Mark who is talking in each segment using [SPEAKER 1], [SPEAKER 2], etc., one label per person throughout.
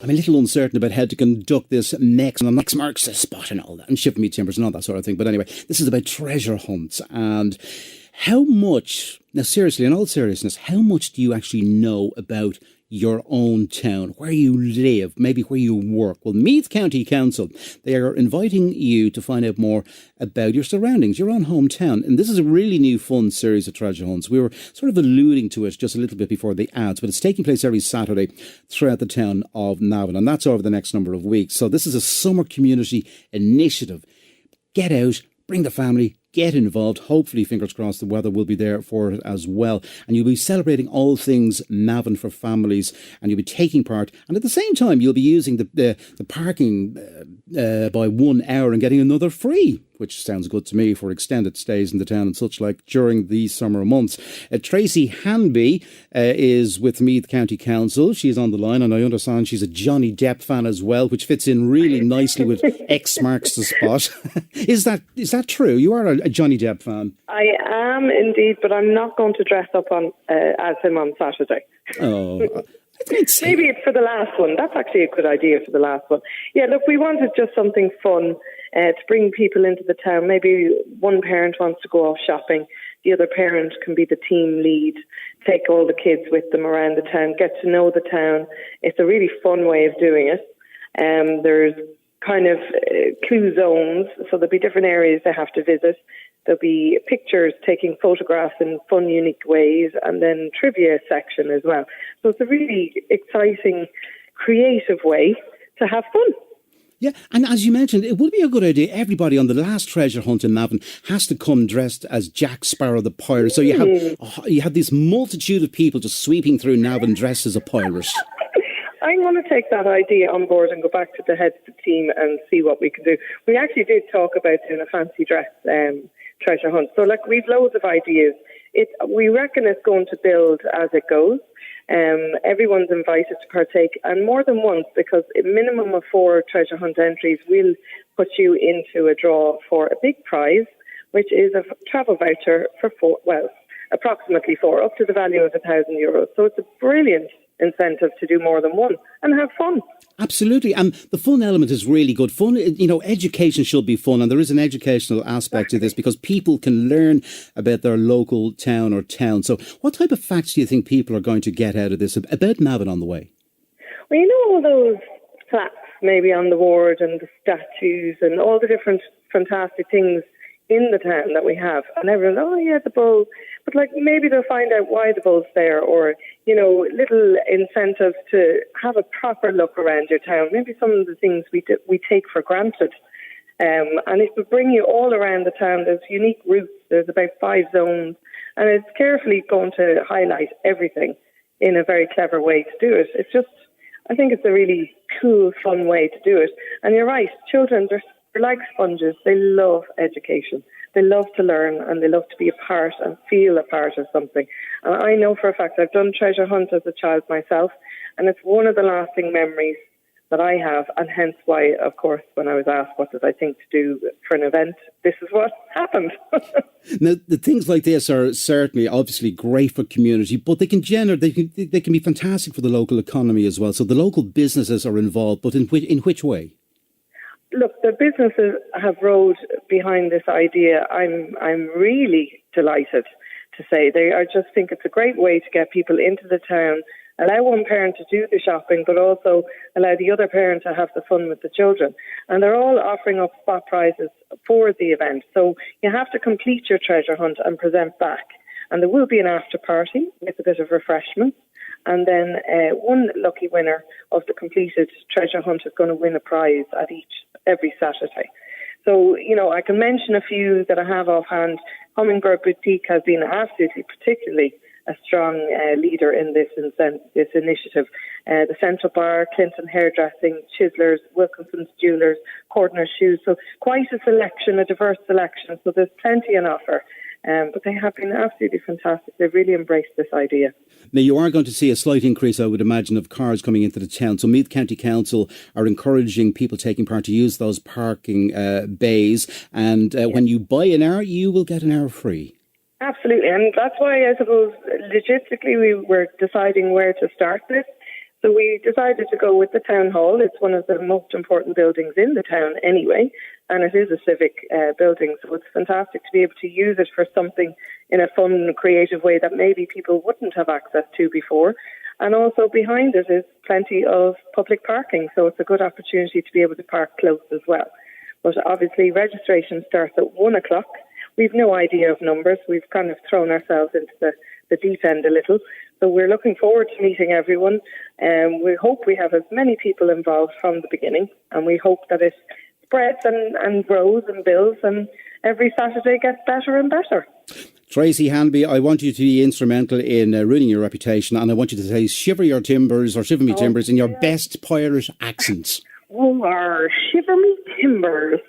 [SPEAKER 1] I'm a little uncertain about how to conduct this next marks the spot and all that, and shipping me timbers and all that sort of thing. But anyway, this is about treasure hunts and how much, now seriously, in all seriousness, how much do you actually know about your own town, where you live, maybe where you work? Well, Meath County Council, they are inviting you to find out more about your surroundings, your own hometown. And this is a really new fun series of treasure hunts. We were sort of alluding to it just a little bit before the ads, but it's taking place every Saturday throughout the town of Navan, and that's over the next number of weeks. So this is a summer community initiative. Get out, bring the family, get involved. Hopefully, fingers crossed, the weather will be there for it as well. And you'll be celebrating all things Navan for families, and you'll be taking part. And at the same time, you'll be using the parking by 1 hour and getting another free, which sounds good to me for extended stays in the town and such like during these summer months. Tracy Hanby is with Meath County Council. She's on the line, and I understand she's a Johnny Depp fan as well, which fits in really nicely with X marks the spot. Is that true? You are a Johnny Depp fan?
[SPEAKER 2] I am indeed, but I'm not going to dress up as him on Saturday.
[SPEAKER 1] Oh,
[SPEAKER 2] maybe it's for the last one. That's actually a good idea for the last one. Yeah, look, we wanted just something fun to bring people into the town. Maybe one parent wants to go off shopping. The other parent can be the team lead, take all the kids with them around the town, get to know the town. It's a really fun way of doing it. There's kind of clue zones, so there'll be different areas they have to visit. There'll be pictures, taking photographs in fun, unique ways, and then trivia section as well. So it's a really exciting, creative way to have fun.
[SPEAKER 1] Yeah, and as you mentioned, it would be a good idea. Everybody on the last treasure hunt in Navan has to come dressed as Jack Sparrow the pirate. So you have this multitude of people just sweeping through Navan dressed as a pirate.
[SPEAKER 2] I'm going to take that idea on board and go back to the head of the team and see what we can do. We actually did talk about doing a fancy dress treasure hunt. So, we've loads of ideas. We reckon it's going to build as it goes. Everyone's invited to partake, and more than once, because a minimum of 4 treasure hunt entries will put you into a draw for a big prize, which is a travel voucher for approximately 4, up to the value of €1,000. So it's a brilliant incentive to do more than one and have fun.
[SPEAKER 1] Absolutely, and the fun element is really good. Fun, education should be fun, and there is an educational aspect to this because people can learn about their local town or town. So what type of facts do you think people are going to get out of this about Navan on the way?
[SPEAKER 2] Well, all those plaques maybe on the ward and the statues and all the different fantastic things in the town that we have, and everyone, oh yeah, the bull, but maybe they'll find out why the bull's there, or little incentives to have a proper look around your town. Maybe some of the things we take for granted, and it will bring you all around the town. There's unique routes. There's about 5 zones, and it's carefully going to highlight everything in a very clever way to do it. I think it's a really cool, fun way to do it. And you're right, children, they're like sponges. They love education. They love to learn, and they love to be a part and feel a part of something. And I know for a fact I've done treasure hunt as a child myself, and it's one of the lasting memories that I have, and hence why, of course, when I was asked what did I think to do for an event, this is what happened.
[SPEAKER 1] Now, the things like this are certainly, obviously, great for community, but they can be fantastic for the local economy as well. So the local businesses are involved, but in which way?
[SPEAKER 2] Look, the businesses have rode behind this idea. I'm really delighted to say I just think it's a great way to get people into the town, allow one parent to do the shopping, but also allow the other parent to have the fun with the children. And they're all offering up spot prizes for the event. So you have to complete your treasure hunt and present back. And there will be an after party with a bit of refreshments. And then one lucky winner of the completed treasure hunt is going to win a prize at every Saturday. So, I can mention a few that I have offhand. Hummingbird Boutique has been absolutely particularly a strong leader in this initiative. The Central Bar, Clinton Hairdressing, Chislers, Wilkinson's Jewellers, Cordner Shoes. So quite a diverse selection. So there's plenty on offer. But they have been absolutely fantastic. They've really embraced this idea.
[SPEAKER 1] Now, you are going to see a slight increase, I would imagine, of cars coming into the town. So Meath County Council are encouraging people taking part to use those parking bays. And when you buy an hour, you will get an hour free.
[SPEAKER 2] Absolutely. And that's why, I suppose, logistically, we were deciding where to start this. So we decided to go with the town hall. It's one of the most important buildings in the town anyway, and it is a civic building, so it's fantastic to be able to use it for something in a fun, creative way that maybe people wouldn't have access to before. And also behind it is plenty of public parking, so it's a good opportunity to be able to park close as well. But obviously registration starts at 1 o'clock. We've no idea of numbers. We've kind of thrown ourselves into the deep end a little. So we're looking forward to meeting everyone. We hope we have as many people involved from the beginning, and we hope that it spreads and grows and builds, and every Saturday gets better and better.
[SPEAKER 1] Tracy Hanby, I want you to be instrumental in ruining your reputation, and I want you to say shiver your timbers or shiver me timbers in your best pirate accent.
[SPEAKER 2] Oh, shiver me timbers.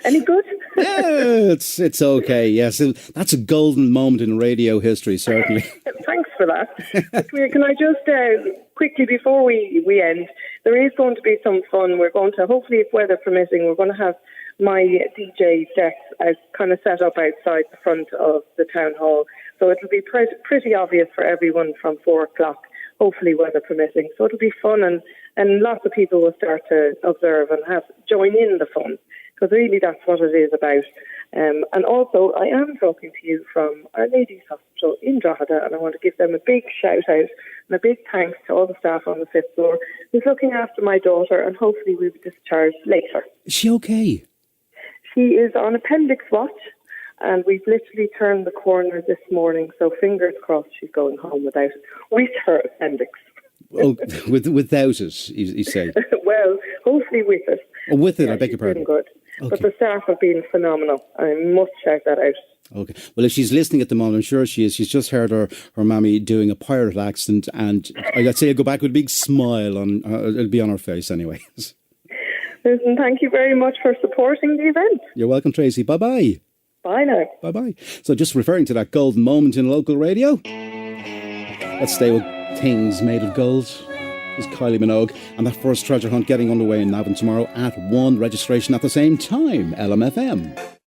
[SPEAKER 2] Any good?
[SPEAKER 1] Yeah, it's okay. Yes, that's a golden moment in radio history, certainly.
[SPEAKER 2] Thanks for that. Can I just quickly, before we end, there is going to be some fun. We're going to, hopefully, if weather permitting, we're going to have my DJ decks kind of set up outside the front of the town hall. So it'll be pretty obvious for everyone from 4 o'clock, hopefully weather permitting. So it'll be fun, and lots of people will start to observe and join in the fun, because really that's what it is about. And also, I am talking to you from Our Lady's Hospital in Drogheda, and I want to give them a big shout out and a big thanks to all the staff on the 5th floor who's looking after my daughter, and hopefully we'll be discharged later.
[SPEAKER 1] Is she okay?
[SPEAKER 2] She is on appendix watch, and we've literally turned the corner this morning, so fingers crossed she's going home without her appendix.
[SPEAKER 1] Oh, without it, you say?
[SPEAKER 2] Well, hopefully with it.
[SPEAKER 1] Oh, with it, I beg your pardon.
[SPEAKER 2] Good. Okay. But the staff have been phenomenal. I must shout that out.
[SPEAKER 1] Okay. Well, if she's listening at the moment, I'm sure she is. She's just heard her mammy doing a pirate accent, and I'd say I'd go back with a big smile on. It'll be on her face anyway.
[SPEAKER 2] Listen, thank you very much for supporting the event.
[SPEAKER 1] You're welcome, Tracy. Bye-bye.
[SPEAKER 2] Bye now.
[SPEAKER 1] Bye-bye. So just referring to that golden moment in local radio, let's stay with things made of gold. Is Kylie Minogue, and that first treasure hunt getting underway in Navan tomorrow at 1, registration at the same time, LMFM.